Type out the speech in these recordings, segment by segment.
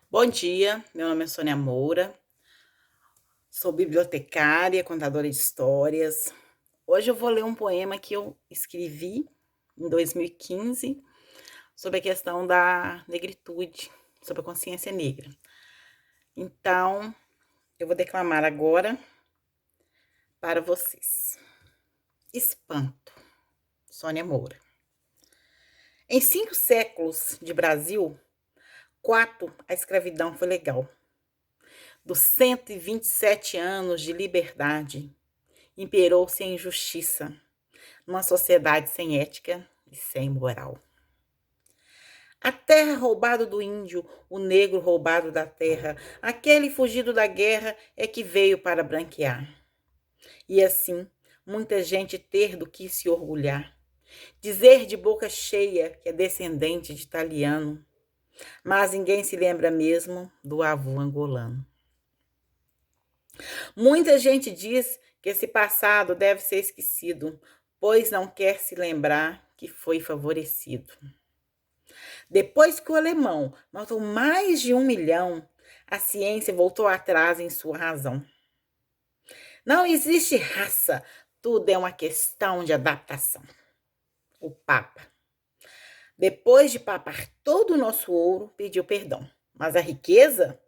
Bom dia, meu nome é Sônia Moura, sou bibliotecária, contadora de histórias. Hoje eu vou ler um poema que eu escrevi em 2015 sobre a questão da negritude, sobre a consciência negra. Então, eu vou declamar agora para vocês. Espanto, Sônia Moura. Em 5 séculos de Brasil, 4 a escravidão foi legal. Dos 127 anos de liberdade, imperou-se a injustiça, numa sociedade sem ética e sem moral. A terra roubada do índio, o negro roubado da terra, aquele fugido da guerra é que veio para branquear. E assim, muita gente ter do que se orgulhar, dizer de boca cheia que é descendente de italiano, mas ninguém se lembra mesmo do avô angolano. Muita gente diz que esse passado deve ser esquecido, pois não quer se lembrar que foi favorecido. Depois que o alemão matou mais de 1 milhão, a ciência voltou atrás em sua razão. Não existe raça, tudo é uma questão de adaptação. O Papa, depois de papar todo o nosso ouro, pediu perdão, mas a riqueza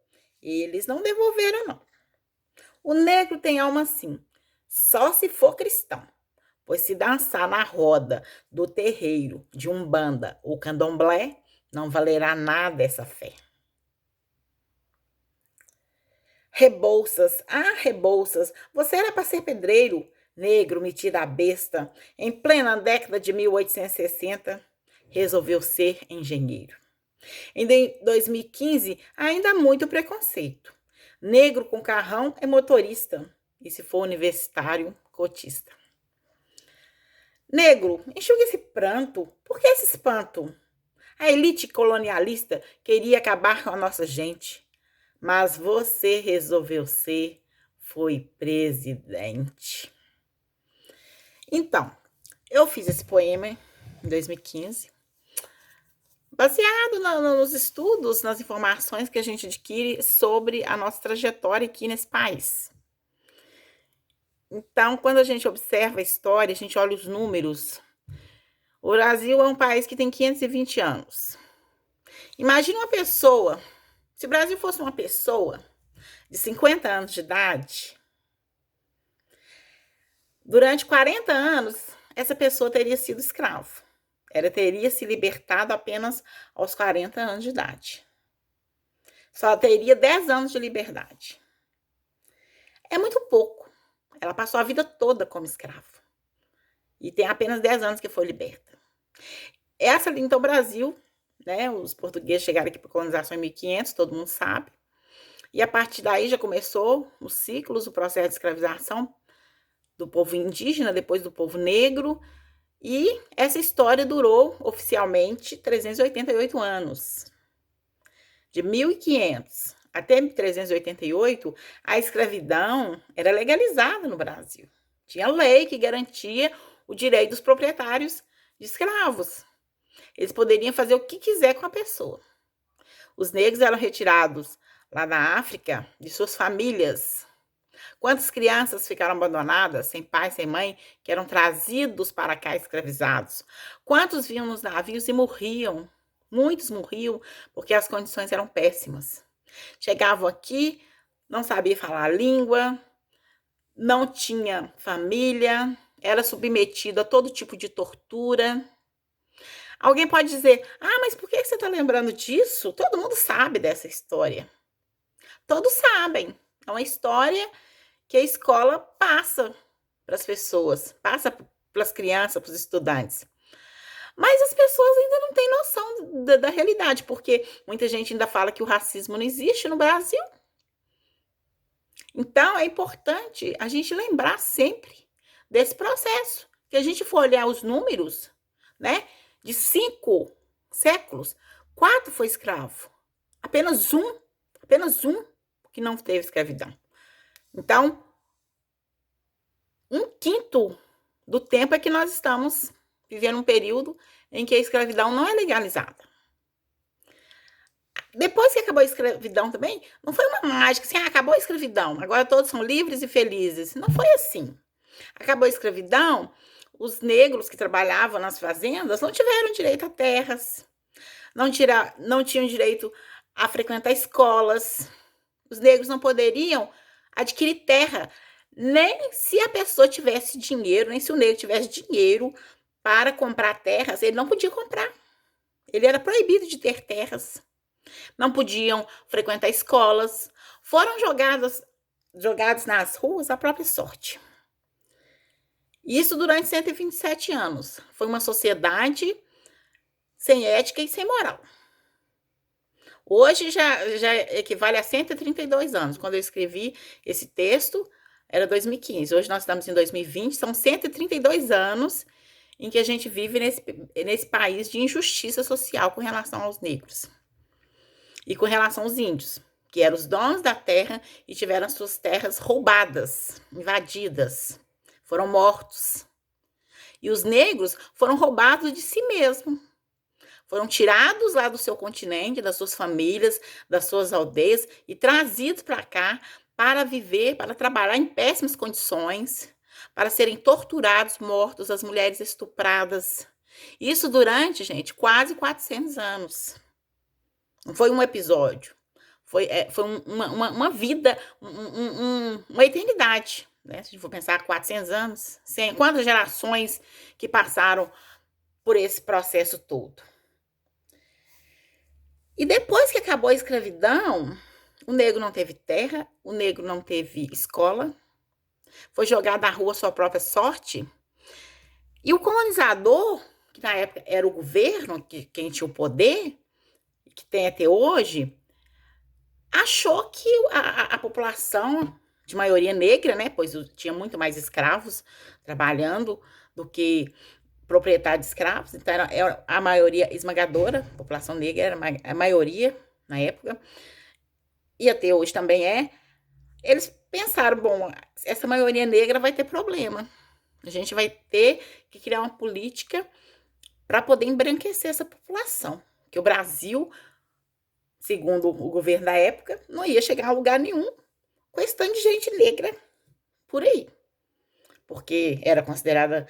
eles não devolveram, não. O negro tem alma sim, só se for cristão, pois se dançar na roda do terreiro de Umbanda ou Candomblé, não valerá nada essa fé. Rebouças, Rebouças, você era para ser pedreiro, negro metido a besta, em plena década de 1860, resolveu ser engenheiro. Em 2015, ainda há muito preconceito. Negro com carrão é motorista, e se for universitário, cotista. Negro, enxugue esse pranto, por que esse espanto? A elite colonialista queria acabar com a nossa gente, mas você resolveu ser, foi presidente. Então, eu fiz esse poema em 2015, baseado nos estudos, nas informações que a gente adquire sobre a nossa trajetória aqui nesse país. Então, quando a gente observa a história, a gente olha os números. O Brasil é um país que tem 520 anos. Imagina uma pessoa, se o Brasil fosse uma pessoa de 50 anos de idade, durante 40 anos, essa pessoa teria sido escravo. Ela teria se libertado apenas aos 40 anos de idade. Só teria 10 anos de liberdade. É muito pouco. Ela passou a vida toda como escravo. E tem apenas 10 anos que foi liberta. Então, o Brasil, né, os portugueses chegaram aqui para a colonização em 1500, todo mundo sabe. E a partir daí já começou os ciclos, o processo de escravização do povo indígena, depois do povo negro. E essa história durou oficialmente 388 anos. De 1500 até 388, a escravidão era legalizada no Brasil. Tinha lei que garantia o direito dos proprietários de escravos. Eles poderiam fazer o que quiser com a pessoa. Os negros eram retirados lá na África de suas famílias. Quantas crianças ficaram abandonadas, sem pai, sem mãe, que eram trazidos para cá escravizados? Quantos vinham nos navios e morriam? Muitos morriam porque as condições eram péssimas. Chegavam aqui, não sabia falar a língua, não tinha família, era submetido a todo tipo de tortura. Alguém pode dizer, mas por que você está lembrando disso? Todo mundo sabe dessa história. Todos sabem. É uma história que a escola passa para as pessoas, passa para as crianças, para os estudantes. Mas as pessoas ainda não têm noção da realidade, porque muita gente ainda fala que o racismo não existe no Brasil. Então, é importante a gente lembrar sempre desse processo. Que a gente for olhar os números, né? De 5 séculos, 4 foi escravo. Apenas um que não teve escravidão. Então, 1/5 do tempo é que nós estamos vivendo um período em que a escravidão não é legalizada. Depois que acabou a escravidão também, não foi uma mágica assim, acabou a escravidão, agora todos são livres e felizes. Não foi assim. Acabou a escravidão, os negros que trabalhavam nas fazendas não tiveram direito a terras, não tinham direito a frequentar escolas. Os negros não poderiam adquirir terra, nem se a pessoa tivesse dinheiro, nem se o negro tivesse dinheiro para comprar terras, ele não podia comprar. Ele era proibido de ter terras. Não podiam frequentar escolas. Foram jogados nas ruas à própria sorte. Isso durante 127 anos. Foi uma sociedade sem ética e sem moral. Hoje já equivale a 132 anos. Quando eu escrevi esse texto, era 2015. Hoje nós estamos em 2020, são 132 anos em que a gente vive nesse país de injustiça social com relação aos negros. E com relação aos índios, que eram os donos da terra e tiveram suas terras roubadas, invadidas, foram mortos. E os negros foram roubados de si mesmos. Foram tirados lá do seu continente, das suas famílias, das suas aldeias e trazidos para cá para viver, para trabalhar em péssimas condições, para serem torturados, mortos, as mulheres estupradas. Isso durante, gente, quase 400 anos. Não foi um episódio. Foi uma vida, uma eternidade. Né? Se a gente for pensar 400 anos, quantas gerações que passaram por esse processo todo. E depois que acabou a escravidão, o negro não teve terra, o negro não teve escola, foi jogado à rua à sua própria sorte. E o colonizador, que na época era o governo, quem tinha o poder, que tem até hoje, achou que a população de maioria negra, né, pois tinha muito mais escravos trabalhando do que proprietário de escravos, então era a maioria esmagadora, a população negra era a maioria na época, e até hoje também é. Eles pensaram, bom, essa maioria negra vai ter problema, a gente vai ter que criar uma política para poder embranquecer essa população, que o Brasil, segundo o governo da época, não ia chegar a lugar nenhum com esse tanto de gente negra por aí, porque era considerada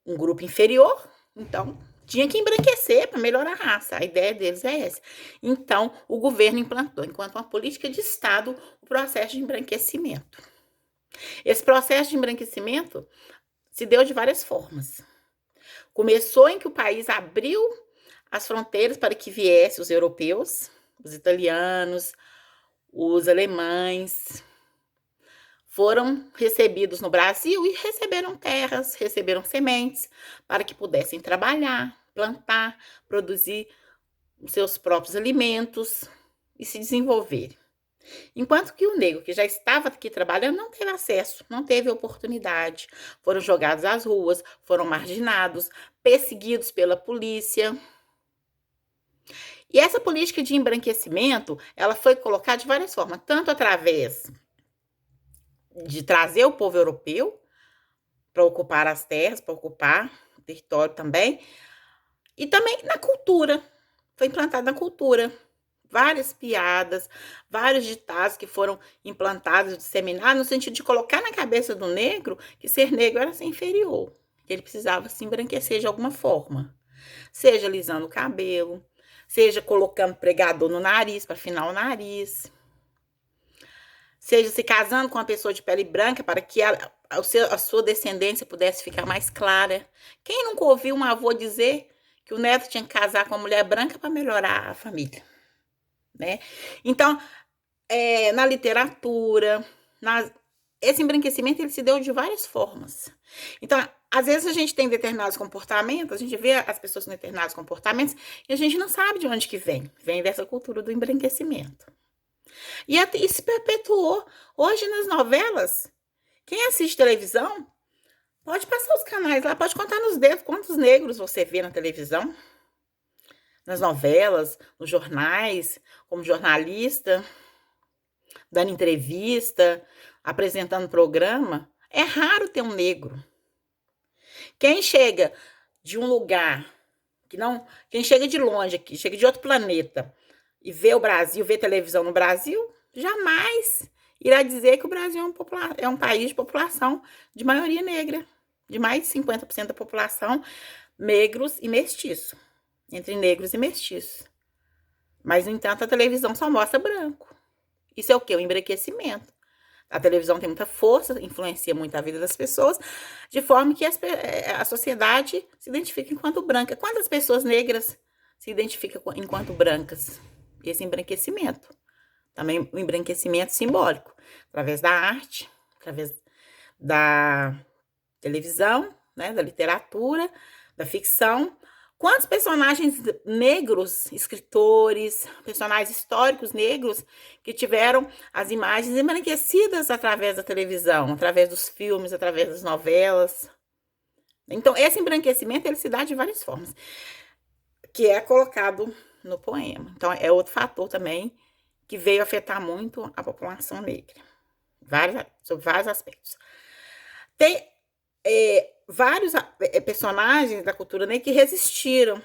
um grupo inferior, então tinha que embranquecer para melhorar a raça. A ideia deles é essa. Então, o governo implantou, enquanto uma política de Estado, o processo de embranquecimento. Esse processo de embranquecimento se deu de várias formas. Começou em que o país abriu as fronteiras para que viessem os europeus, os italianos, os alemães, foram recebidos no Brasil e receberam terras, receberam sementes para que pudessem trabalhar, plantar, produzir os seus próprios alimentos e se desenvolver. Enquanto que o negro, que já estava aqui trabalhando, não teve acesso, não teve oportunidade. Foram jogados às ruas, foram marginados, perseguidos pela polícia. E essa política de embranquecimento, ela foi colocada de várias formas, tanto através de trazer o povo europeu para ocupar as terras, para ocupar o território também, e também na cultura, foi implantado na cultura. Várias piadas, vários ditados que foram implantados, disseminados, no sentido de colocar na cabeça do negro que ser negro era ser inferior, que ele precisava se embranquecer de alguma forma. Seja alisando o cabelo, seja colocando pregador no nariz para afinar o nariz, seja se casando com uma pessoa de pele branca para que a sua descendência pudesse ficar mais clara. Quem nunca ouviu um avô dizer que o neto tinha que casar com uma mulher branca para melhorar a família? Né? Então, na literatura, esse embranquecimento ele se deu de várias formas. Então, às vezes a gente tem determinados comportamentos, a gente vê as pessoas com determinados comportamentos e a gente não sabe de onde que vem. Vem dessa cultura do embranquecimento. E isso se perpetuou. Hoje nas novelas, quem assiste televisão pode passar os canais lá, pode contar nos dedos quantos negros você vê na televisão, nas novelas, nos jornais, como jornalista, dando entrevista, apresentando programa. É raro ter um negro. Quem chega de um lugar quem chega de longe aqui, chega de outro planeta, e vê o Brasil, vê televisão no Brasil, jamais irá dizer que o Brasil é um país de população de maioria negra, de mais de 50% da população negros e mestiços, entre negros e mestiços. Mas, no entanto, a televisão só mostra branco. Isso é o quê? O embranquecimento. A televisão tem muita força, influencia muito a vida das pessoas, de forma que a sociedade se identifica enquanto branca. Quantas pessoas negras se identificam enquanto brancas? Esse embranquecimento. Também o embranquecimento simbólico, através da arte, através da televisão, né, da literatura, da ficção. Quantos personagens negros, escritores, personagens históricos negros que tiveram as imagens embranquecidas através da televisão, através dos filmes, através das novelas. Então, esse embranquecimento ele se dá de várias formas, que é colocado no poema. Então, é outro fator também que veio afetar muito a população negra, sobre vários aspectos. Tem vários personagens da cultura negra que resistiram.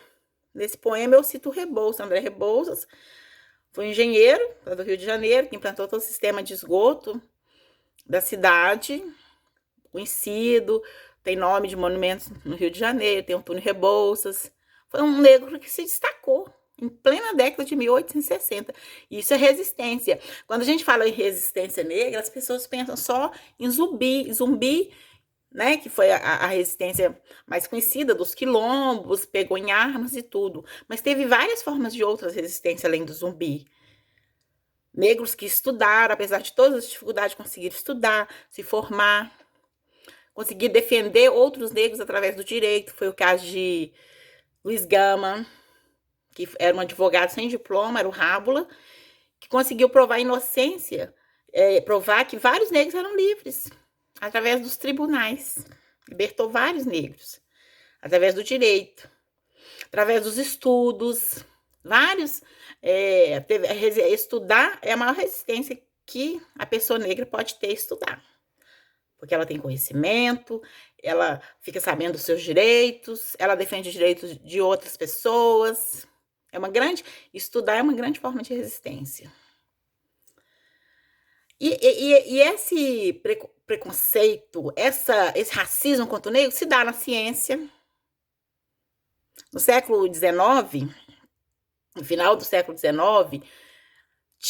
Nesse poema eu cito o Rebouças, André Rebouças, foi um engenheiro do Rio de Janeiro, que implantou todo o sistema de esgoto da cidade, conhecido, tem nome de monumentos no Rio de Janeiro, tem o Antônio Rebouças. Foi um negro que se destacou em plena década de 1860. Isso é resistência. Quando a gente fala em resistência negra, as pessoas pensam só em zumbi, né, que foi a resistência mais conhecida dos quilombos, pegou em armas e tudo. Mas teve várias formas de outras resistências além do zumbi. Negros que estudaram, apesar de todas as dificuldades, conseguiram estudar, se formar, conseguir defender outros negros através do direito. Foi o caso de Luiz Gama, que era um advogado sem diploma, era o Rábula, que conseguiu provar a inocência, provar que vários negros eram livres, através dos tribunais. Libertou vários negros, através do direito, através dos estudos, vários. Estudar é a maior resistência que a pessoa negra pode ter, estudar. Porque ela tem conhecimento, ela fica sabendo dos seus direitos, ela defende os direitos de outras pessoas. Estudar é uma grande forma de resistência. E esse preconceito, esse racismo contra o negro se dá na ciência. No século XIX, no final do século XIX,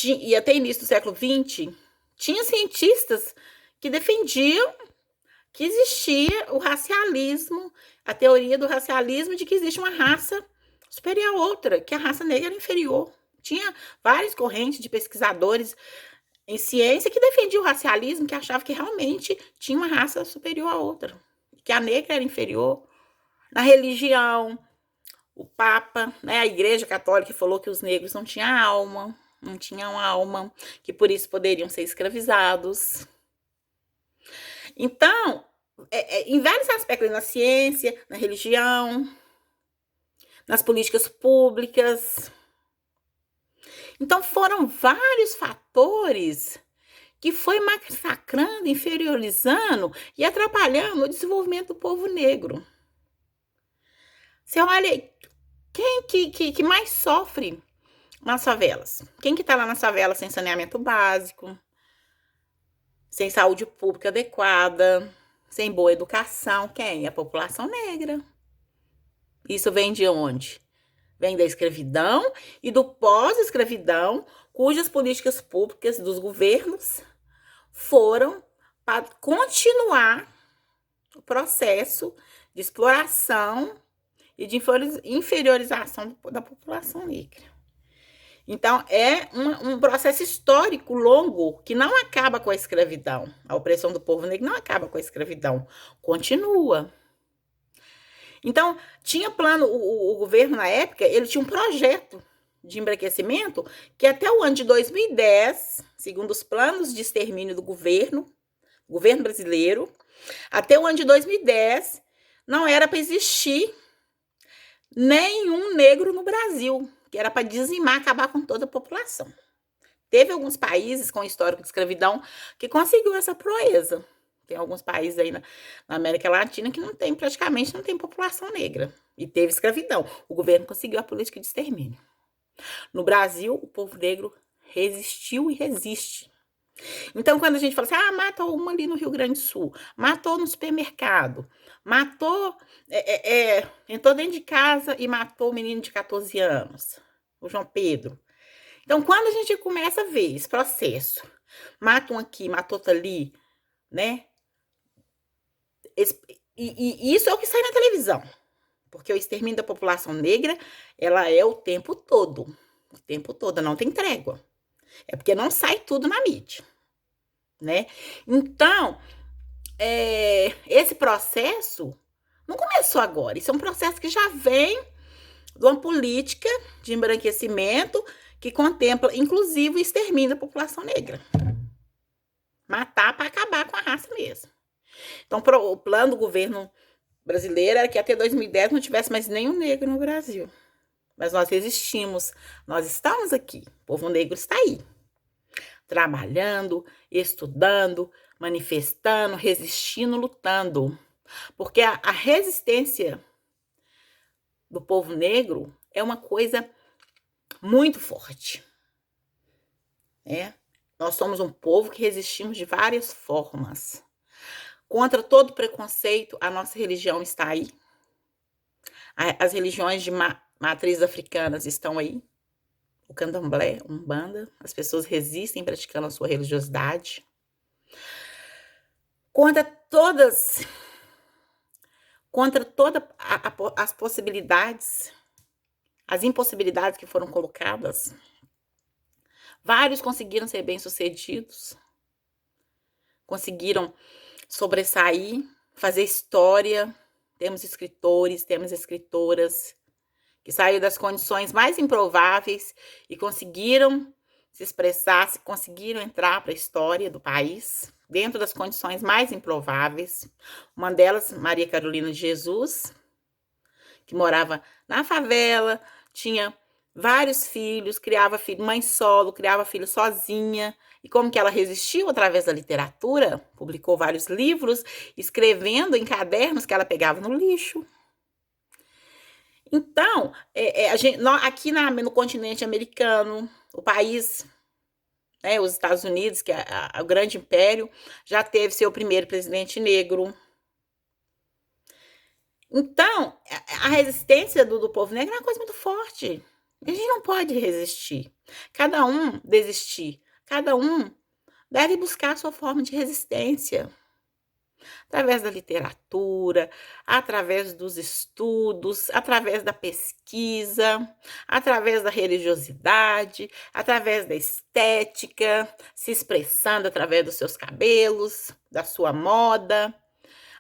e até início do século XX, tinha cientistas que defendiam que existia o racialismo, a teoria do racialismo de que existe uma raça superior a outra, que a raça negra era inferior. Tinha várias correntes de pesquisadores em ciência que defendiam o racialismo, que achavam que realmente tinha uma raça superior a outra, que a negra era inferior. Na religião, o Papa, né, a Igreja Católica falou que os negros não tinham alma, que por isso poderiam ser escravizados. Então, em vários aspectos, na ciência, na religião, nas políticas públicas. Então, foram vários fatores que foi massacrando, inferiorizando e atrapalhando o desenvolvimento do povo negro. Você olha, quem que mais sofre nas favelas? Quem que está lá nas favelas sem saneamento básico, sem saúde pública adequada, sem boa educação? Quem? A população negra. Isso vem de onde? Vem da escravidão e do pós-escravidão, cujas políticas públicas dos governos foram para continuar o processo de exploração e de inferiorização da população negra. Então, é um processo histórico longo que não acaba com a escravidão. A opressão do povo negro não acaba com a escravidão, continua. Então, tinha plano, o governo na época, ele tinha um projeto de embranquecimento que até o ano de 2010, segundo os planos de extermínio do governo brasileiro, até o ano de 2010, não era para existir nenhum negro no Brasil, que era para dizimar, acabar com toda a população. Teve alguns países com histórico de escravidão que conseguiu essa proeza. Tem alguns países aí na América Latina que praticamente não tem população negra. E teve escravidão. O governo conseguiu a política de extermínio. No Brasil, o povo negro resistiu e resiste. Então, quando a gente fala assim, matou uma ali no Rio Grande do Sul, matou no supermercado, matou, entrou dentro de casa e matou o menino de 14 anos, o João Pedro. Então, quando a gente começa a ver esse processo, matam aqui, matou ali, né? E isso é o que sai na televisão, porque o extermínio da população negra, ela é o tempo todo, não tem trégua. É porque não sai tudo na mídia, né? Então, esse processo não começou agora, isso é um processo que já vem de uma política de embranquecimento que contempla, inclusive, o extermínio da população negra. Matar para acabar com a raça mesmo. Então, o plano do governo brasileiro era que até 2010 não tivesse mais nenhum negro no Brasil. Mas nós resistimos, nós estamos aqui, o povo negro está aí, trabalhando, estudando, manifestando, resistindo, lutando. Porque a resistência do povo negro é uma coisa muito forte. Nós somos um povo que resistimos de várias formas. Contra todo preconceito, a nossa religião está aí. As religiões de matriz africanas estão aí. O candomblé, umbanda, as pessoas resistem praticando a sua religiosidade. Contra todas as possibilidades, as impossibilidades que foram colocadas, vários conseguiram ser bem-sucedidos, conseguiram sobressair, fazer história. Temos escritores, temos escritoras que saíram das condições mais improváveis e conseguiram se expressar, conseguiram entrar para a história do país, dentro das condições mais improváveis. Uma delas, Maria Carolina de Jesus, que morava na favela, tinha vários filhos, criava filho, mãe solo, criava filho sozinha. E como que ela resistiu através da literatura? Publicou vários livros, escrevendo em cadernos que ela pegava no lixo. Então, aqui no continente americano, o país, os Estados Unidos, que é o grande império, já teve seu primeiro presidente negro. Então, a resistência do povo negro é uma coisa muito forte. A gente não pode resistir. Cada um desistir. Cada um deve buscar a sua forma de resistência. Através da literatura, através dos estudos, através da pesquisa, através da religiosidade, através da estética, se expressando através dos seus cabelos, da sua moda,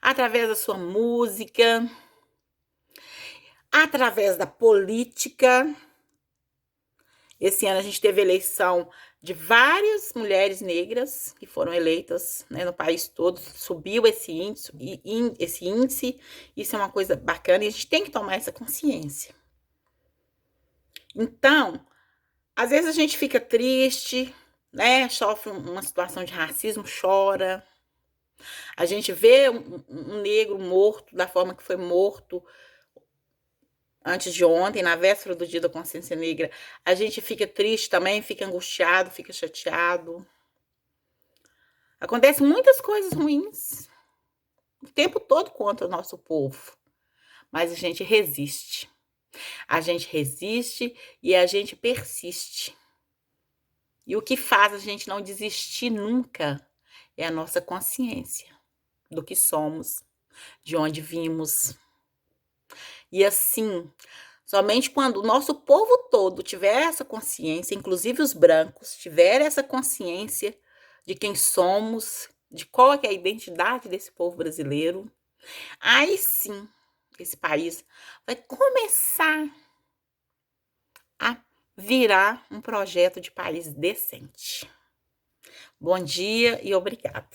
através da sua música, através da política. Esse ano a gente teve eleição de várias mulheres negras que foram eleitas, no país todo, subiu esse índice, isso é uma coisa bacana e a gente tem que tomar essa consciência. Então, às vezes a gente fica triste, sofre uma situação de racismo, chora. A gente vê um negro morto da forma que foi morto antes de ontem, na véspera do Dia da Consciência Negra, a gente fica triste também, fica angustiado, fica chateado. Acontecem muitas coisas ruins o tempo todo contra o nosso povo, mas a gente resiste. A gente resiste e a gente persiste. E o que faz a gente não desistir nunca é a nossa consciência do que somos, de onde vimos. E assim, somente quando o nosso povo todo tiver essa consciência, inclusive os brancos, tiver essa consciência de quem somos, de qual é a identidade desse povo brasileiro, aí sim, esse país vai começar a virar um projeto de país decente. Bom dia e obrigada.